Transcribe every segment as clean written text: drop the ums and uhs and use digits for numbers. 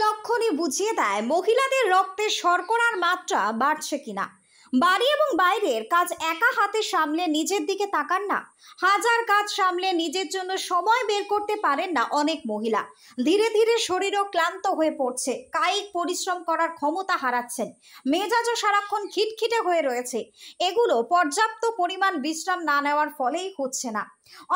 লক্ষণই বুঝিয়ে দেয় মহিলাদের রক্তে শর্করার মাত্রা বাড়ছে কিনা। বাড়ি এবং বাইরের কাজ একা হাতে সামলে নিজের দিকে তাকান না। হাজার কাজ সামলে নিজের জন্য সময় বের করতে পারেন না অনেক মহিলা। ধীরে ধীরে শরীরও ক্লান্ত হয়ে পড়ছে, কায়িক পরিশ্রম করার ক্ষমতা হারাচ্ছেন, মেজাজও সারাক্ষণ খিটখিটে হয়ে রয়েছে। এগুলো পর্যাপ্ত পরিমাণ বিশ্রাম না নেওয়ার ফলেই হচ্ছে না।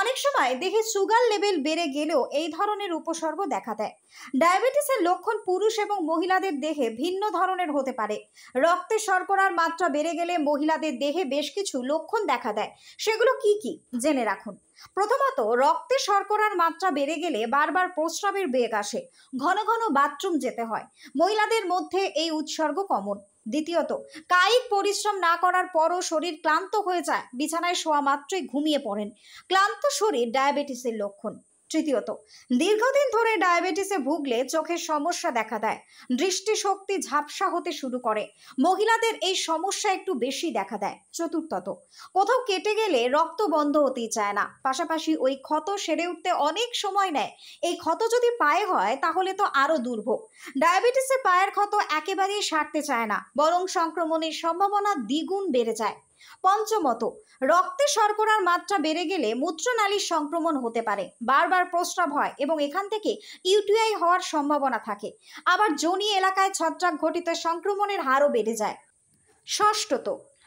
অনেক সময় দেহে সুগার লেভেল বেড়ে গেলেও এই ধরনের উপসর্গ দেখা দেয়। ডায়াবেটিসের লক্ষণ পুরুষ এবং মহিলাদের দেহে ভিন্ন ধরনের হতে পারে। রক্তে শর্করার মাত্রা বেড়ে গেলে মহিলাদের দেহে বেশ কিছু লক্ষণ দেখা দেয়। সেগুলো কি কি জেনে রাখুন। প্রথমত, রক্তে শর্করার মাত্রা বেড়ে গেলে বারবার প্রস্রাবের বেগ আসে, ঘন ঘন বাথরুম যেতে হয়। মহিলাদের মধ্যে এই উপসর্গ কমন। দ্বিতীয়ত, কায়িক পরিশ্রম না করার পরও শরীর ক্লান্ত হয়ে যায়, বিছানায় শোয়া মাত্রই ঘুমিয়ে পড়েন। ক্লান্ত শরীর ডায়াবেটিসের লক্ষণ। তৃতীয়ত, দীর্ঘদিন ধরে ডায়াবেটিসে ভুগলে চোখের সমস্যা দেখা দেয়, দৃষ্টিশক্তি ঝাপসা হতে শুরু করে। মহিলাদের এই সমস্যা একটু বেশি দেখা দেয়। চতুর্থত, কোথাও কেটে গেলে রক্ত বন্ধ হতেই চায় না, পাশাপাশি ওই ক্ষত সেরে উঠতে অনেক সময় নেয়। এই ক্ষত যদি পায়ে হয় তাহলে তো আরো দুর্ভোগ। ডায়াবেটিসে পায়ের ক্ষত একেবারেই সারতে চায় না, বরং সংক্রমণের সম্ভাবনা দ্বিগুণ বেড়ে যায়। পঞ্চমত, রক্তে শর্করার মাত্রা বেড়ে গেলে মূত্রনালীর সংক্রমণ হতে পারে, বারবার প্রস্রাব হয় এবং এখান থেকে ইউটিআই হওয়ার সম্ভাবনা থাকে। আবার যোনি এলাকায় ছত্রাক ঘটিত সংক্রমণের হারও বেড়ে যায়। ষষ্ঠত,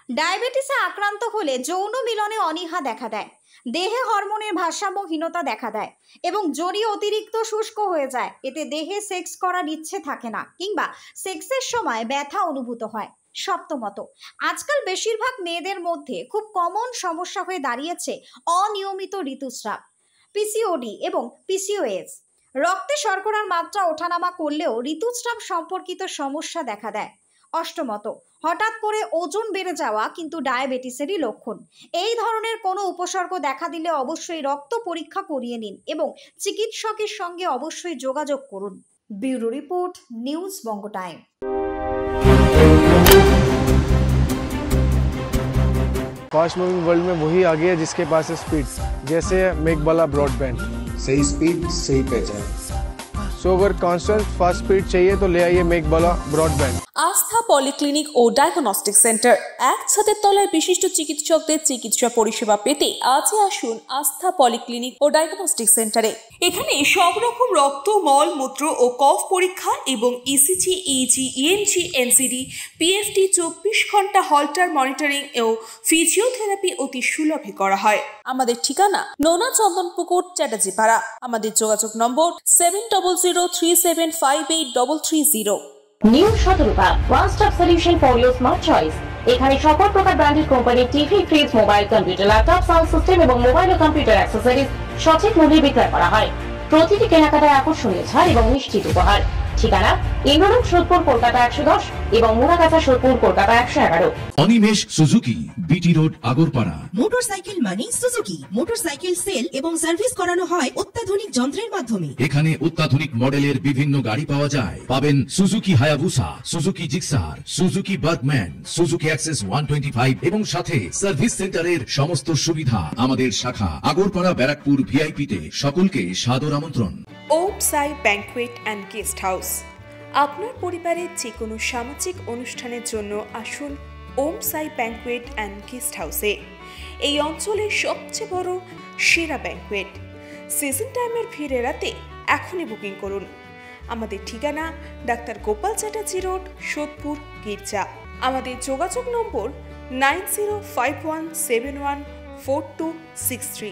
ডায়াবেটিসে আক্রান্ত হলে যৌন মিলনে অনীহা দেখা দেয়, দেহে হরমোনের ভারসাম্যহীনতা দেখা দেয় এবং যোনি অতিরিক্ত শুষ্ক হয়ে যায়। এতে দেহে সেক্স করার ইচ্ছে থাকে না কিংবা সেক্সের সময় ব্যথা অনুভূত হয়। সপ্তমত, আজকাল বেশিরভাগ মেয়েদের মধ্যে খুব কমন সমস্যা হয়ে দাঁড়িয়েছে অনিয়মিত ঋতুস্রাব, পিসিওডি এবং পিসিওএস। রক্তে শর্করার মাত্রা ওঠানামা করলেও ঋতুস্রাব সম্পর্কিত সমস্যা দেখা দেয়। অষ্টমত, হঠাৎ করে ওজন বেড়ে যাওয়া কিন্তু ডায়াবেটিসেরই লক্ষণ। এই ধরনের কোনো উপসর্গ দেখা দিলে অবশ্যই রক্ত পরীক্ষা করিয়ে নিন এবং চিকিৎসকের সঙ্গে অবশ্যই যোগাযোগ করুন। ব্যুরো রিপোর্ট, নিউজ বঙ্গ টাইম। फास्ट मूविंग वर्ल्ड में वही आगे है जिसके पास है स्पीड, जैसे मेघबाला ब्रॉडबैंड। सही स्पीड, सही पहचान। सो अगर कॉन्स्टेंट फास्ट स्पीड चाहिए तो ले आइए मेघबाला ब्रॉडबैंड। আস্থা পলিক্লিনিক ও ডায়াগনস্টিক সেন্টার, এক ছাদের তলায় বিশিষ্ট চিকিৎসকদের চিকিৎসা পরিষেবা পেতে আজই আসুন আস্থা পলিক্লিনিক ও ডায়াগনস্টিক সেন্টারে। এখানে সব রকম রক্ত, মল, মূত্র ও কফ পরীক্ষা এবং ECG, easy, ENG, NCD, PFT 24 ঘন্টা হল্টার মনিটরিং ও ফিজিওথেরাপি অতি সুলভে করা হয়। আমাদের ঠিকানা নোনা চন্দনপুকুর, চ্যাটার্জিপাড়া। আমাদের যোগাযোগ নম্বর 7003758330। নিউ সতর্কতা, one stop solution for your smart choice. এখানে সকল প্রকার ব্র্যান্ডেড কোম্পানির TV, fridge, mobile, computer, laptop, sound system এবং মোবাইল ও কম্পিউটার অ্যাক্সেসরিজ সঠিক মূল্যে বিক্রয় করা হয়। প্রতিটি কেনাকাটায় আকর্ষণীয় ছাড় এবং নিশ্চিত উপহার। ঠিকানা ইন্দ্রনগর, সোদপুর, কলকাতা 110 এবং Muragachha, Sodepur, Kolkata 111। Animesh Suzuki, BT road, Agarpara. Motorcycle মানে সুজুকি। মোটরসাইকেল সেল এবং সার্ভিস করানো হয় অত্যাধুনিক যন্ত্রের মাধ্যমে। এখানে অত্যাধুনিক মডেলের বিভিন্ন গাড়ি পাওয়া যায়। পাবেন Suzuki Hayabusa, Suzuki Gixxer, Suzuki Bergman, Suzuki access 125 এবং সাথে সার্ভিস সেন্টারের সমস্ত সুবিধা। আমাদের শাখা আগরপাড়া, ব্যারাকপুর ভিআইপি তে। সকলকে সাদর আমন্ত্রণ। ওম সাই ব্যাংকুয়েট অ্যান্ড গেস্ট হাউস। আপনার পরিবারের যে কোনো সামাজিক অনুষ্ঠানের জন্য আসুন ওম সাই ব্যাংকুয়েট অ্যান্ড গেস্ট হাউসে। এই অঞ্চলের সবচেয়ে বড় সেরা ব্যাংকুয়েট। সিজন টাইমের ভিড় এড়াতে এখনই বুকিং করুন। আমাদের ঠিকানা ডাক্তার গোপাল চ্যাটার্জি রোড, সোদপুর, গির্জা। আমাদের যোগাযোগ নম্বর 9051714263।